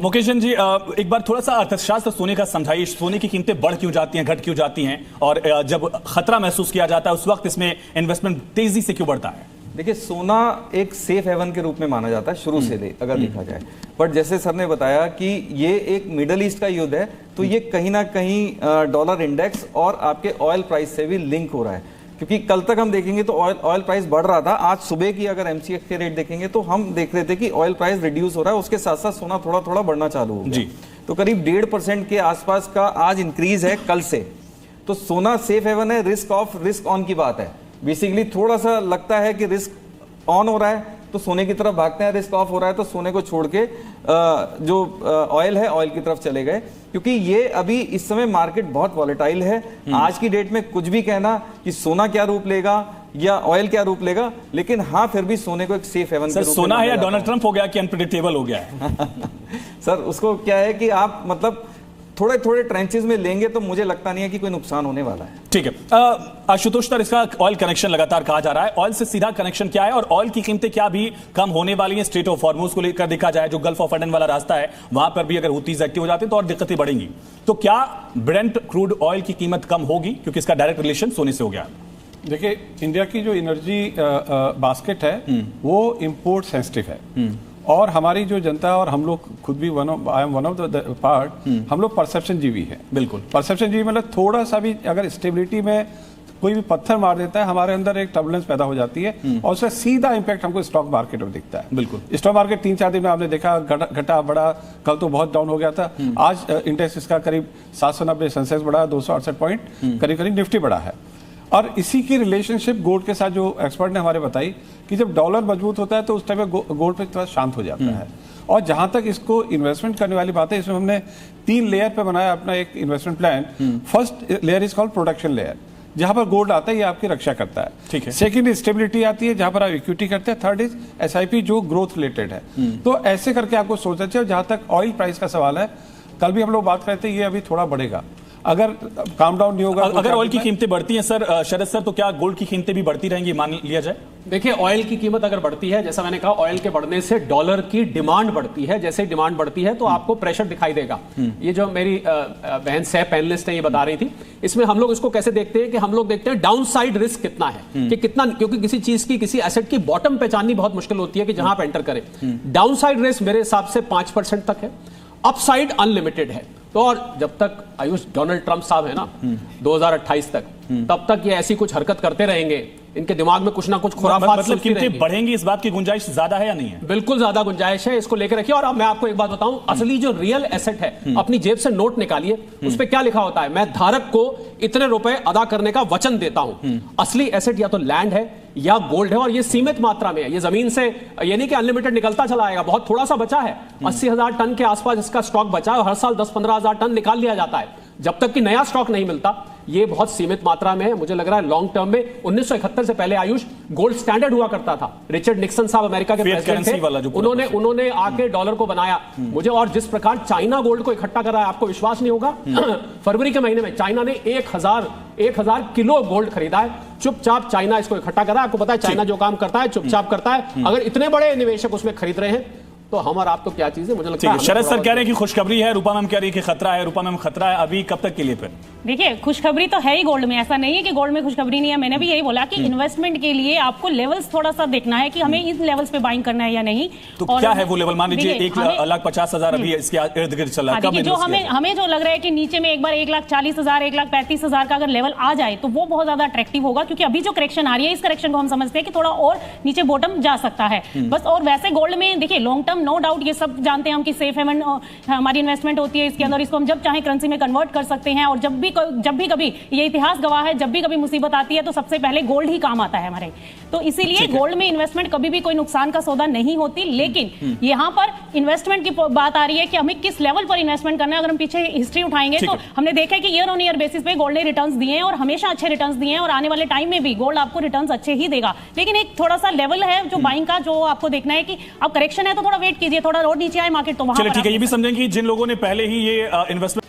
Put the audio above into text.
मुकेश जी, एक बार थोड़ा सा अर्थशास्त्र सोने का समझाइए। सोने की कीमतें बढ़ क्यों जाती हैं, घट क्यों जाती हैं, और जब खतरा महसूस किया जाता है उस वक्त इसमें इन्वेस्टमेंट तेजी से क्यों बढ़ता है? देखिए, सोना एक सेफ हेवन के रूप में माना जाता है शुरू से अगर देखा जाए, बट जैसे सर ने बताया कि ये एक मिडल ईस्ट का युद्ध है, तो ये कहीं ना कहीं डॉलर इंडेक्स और आपके ऑयल प्राइस से भी लिंक हो रहा है। क्योंकि कल तक हम देखेंगे तो ऑयल प्राइस बढ़ रहा था, आज सुबह की अगर एमसीएक्स के रेट देखेंगे तो हम देख रहे थे कि ऑयल प्राइस रिड्यूस हो रहा है, उसके साथ साथ सोना थोड़ा थोड़ा बढ़ना चालू हो गया। तो करीब 1.5% के आसपास का आज इंक्रीज है कल से। तो सोना सेफ हेवन है, रिस्क ऑन की बात है। बेसिकली थोड़ा सा लगता है कि रिस्क ऑन हो रहा है तो सोने की तरफ भागते हैं, रिस्क ऑफ हो रहा है तो सोने को छोड़ के जो ऑयल है ऑयल की तरफ चले गए। क्योंकि ये अभी इस समय मार्केट बहुत वॉलेटाइल है। आज की डेट में कुछ भी कहना कि सोना क्या रूप लेगा या ऑयल क्या रूप लेगा, लेकिन हाँ फिर भी सोने को एक सेफ हेवन के रूप में सोना है या डोनाल्ड ट्रंप हो गया कि अनप्रेडिक्टेबल हो गया है? सर उसको क्या है कि आप मतलब थोड़े थोड़े ट्रेंचेस में लेंगे तो मुझे लगता नहीं है कि कोई नुकसान होने वाला है। ठीक है आशुतोष सर, इसका ऑयल कनेक्शन लगातार कहा जा रहा है, ऑयल से सीधा कनेक्शन क्या है और ऑयल की कीमतें क्या भी कम होने वाली हैं? स्ट्रेट ऑफ हॉर्मुज को लेकर देखा जाए, जो गल्फ ऑफ एडन वाला रास्ता है वहां पर भी अगर हूतीज एक्टिव हो जाते हैं तो और दिक्कतें बढ़ेंगी। तो क्या ब्रेंट क्रूड ऑयल की कीमत कम होगी क्योंकि इसका डायरेक्ट रिलेशन सोने से हो गया? देखिए, इंडिया की जो एनर्जी बास्केट है वो इंपोर्ट सेंसिटिव है, और हमारी जो जनता है और हम लोग खुद भी I am one of the part, हम लोग परसेप्शन जीवी है। बिल्कुल, परसेप्शन जीवी मतलब थोड़ा सा भी अगर स्टेबिलिटी में कोई भी पत्थर मार देता है, हमारे अंदर एक टर्बुलेंस पैदा हो जाती है और उसका सीधा इंपैक्ट हमको स्टॉक मार्केट में दिखता है। बिल्कुल, स्टॉक मार्केट 3-4 दिन में आपने देखा घटा बढ़ा, कल तो बहुत डाउन हो गया था। आज इंडेक्स इसका करीब 790, सेंसेक्स बढ़ा 268 पॉइंट, करीब करीब निफ्टी बढ़ा है। और इसी की रिलेशनशिप गोल्ड के साथ जो एक्सपर्ट ने हमारे बताई कि जब डॉलर मजबूत होता है तो उस टाइम में गोल्ड पे थोड़ा शांत हो जाता है। और जहां तक इसको इन्वेस्टमेंट करने वाली बात है, इसमें हमने 3 लेयर पे बनाया अपना एक investment plan. First layer is called production layer, जहां पर गोल्ड आता है, ये आपकी रक्षा करता है। ठीक है। सेकंड स्टेबिलिटी आती है, जहां पर आप इक्विटी करते हैं। थर्ड इज एसआईपी, जो ग्रोथ रिलेटेड है। तो ऐसे करके आपको सोचना चाहिए। जहां तक ऑयल प्राइस का सवाल है, कल भी हम लोग बात करते हैं, ये अभी थोड़ा बढ़ेगा अगर काम डाउन नहीं होगा। अगर ऑयल की कीमतें बढ़ती हैं सर, शरद सर, तो क्या गोल्ड की कीमतें भी बढ़ती रहेंगी, मान लिया जाए? देखिए, ऑयल की कीमत अगर बढ़ती है, जैसा मैंने कहा, ऑयल के बढ़ने से डॉलर की डिमांड बढ़ती है। जैसे डिमांड बढ़ती है तो आपको प्रेशर दिखाई देगा। ये जो मेरी बहन सह पैनलिस्ट है ये बता रही थी, इसमें हम लोग इसको कैसे देखते हैं कि हम लोग देखते हैं डाउन साइड रिस्क कितना है, कि कितना, क्योंकि किसी चीज की, किसी एसेट की बॉटम पहचाननी बहुत मुश्किल होती है कि जहां आप एंटर करें। डाउन साइड रिस्क मेरे हिसाब से 5% तक है, अपसाइड अनलिमिटेड है। तो और जब तक आयुष डोनाल्ड ट्रंप साहब है ना 2028 तक, तब तक ये ऐसी कुछ हरकत करते रहेंगे, इनके दिमाग में कुछ ना कुछ खुराफात मतलब कीमतें बढ़ेंगी, इस बात की गुंजाइश ज्यादा है या नहीं है? बिल्कुल ज्यादा गुंजाइश है, इसको लेकर रखिए। और अब मैं आपको एक बात बताऊं, असली जो रियल एसेट है, अपनी जेब से नोट निकालिए, उस पर क्या लिखा होता है, मैं धारक को इतने रुपए अदा करने का वचन देता हूं। असली एसेट या तो लैंड है या गोल्ड है, और ये सीमित मात्रा में है। ये जमीन से ये नहीं कि अनलिमिटेड निकलता चला आएगा, बहुत थोड़ा सा बचा है। 80,000 टन के आसपास इसका स्टॉक बचा है और हर साल 10-15 हजार टन निकाल लिया जाता है। जब तक कि नया स्टॉक नहीं मिलता, ये बहुत सीमित मात्रा में है। मुझे लग रहा है लॉन्ग टर्म में 1971 से पहले आयुष गोल्ड स्टैंडर्ड हुआ करता था। रिचर्ड निक्सन साहब अमेरिका के प्रेसिडेंट थे, उन्होंने आके डॉलर को बनाया। मुझे और जिस प्रकार चाइना गोल्ड को इकट्ठा कर रहा है, आपको विश्वास नहीं होगा, फरवरी के महीने में चाइना ने 1000 किलो गोल्ड खरीदा है। चुपचाप चाइना इसको इकट्ठा कर रहा है। आपको पता है चाइना जो काम करता है चुपचाप करता है। अगर इतने बड़े निवेशक उसमें खरीद रहे हैं तो हम और आप तो क्या चीज है, मुझे लगता है। शरद सर कह रहे हैं कि खुशखबरी है, रूपा मैम कह रही है कि खतरा है। रूपा मैम, खतरा है अभी कब तक के लिए? फिर देखिए, खुशखबरी तो है ही गोल्ड में, ऐसा नहीं है कि गोल्ड में खुशखबरी नहीं है। मैंने भी यही बोला कि इन्वेस्टमेंट के लिए आपको लेवल्स थोड़ा सा देखना है कि हमें इन लेवल्स पे बाइंग करना है या नहीं। तो क्या है वो लेवल? मान लीजिए 1,50,000 अभी इसके इर्द गिर्द चल रहा है, जो हमें जो लग रहा है कि नीचे में एक बार 1,40,000 1,35,000 का अगर लेवल आ जाए तो वो बहुत ज्यादा अट्रैक्टिव होगा। क्योंकि अभी जो करेक्शन आ रही है, इस करेक्शन को हम समझते हैं कि थोड़ा और नीचे बॉटम जा सकता है बस। और वैसे गोल्ड में देखिए, लॉन्ग टर्म नो डाउट, ये सब जानते हैं हम कि सेफ हेवन हमारी इन्वेस्टमेंट होती है इसके अंदर। इसको हम जब चाहे करेंसी में कन्वर्ट कर सकते हैं। और जब भी कभी, ये इतिहास गवाह है, जब भी कभी मुसीबत आती है तो सबसे पहले गोल्ड ही काम आता है हमारे। तो इसीलिए गोल्ड में इन्वेस्टमेंट कभी भी कोई नुकसान का सौदा नहीं होती। लेकिन यहाँ पर इन्वेस्टमेंट की बात आ रही है कि हमें किस लेवल पर इन्वेस्टमेंट करना है। अगर हम पीछे हिस्ट्री उठाएंगे तो हमने देखा है कि ईयर ऑन ईयर बेसिस पे गोल्ड ने रिटर्न्स दिए हैं और हमेशा अच्छे रिटर्न्स दिए हैं। और आने वाले टाइम में भी गोल्ड आपको रिटर्न्स अच्छे ही देगा। लेकिन एक थोड़ा सा लेवल है जो बाइंग का, जो आपको देखना है कि अब करेक्शन है तो थोड़ा वेट कीजिए, थोड़ा और नीचे आए मार्केट तो वहां। ठीक है, ये भी समझें कि जिन लोगों ने पहले ही ये इन्वेस्टमेंट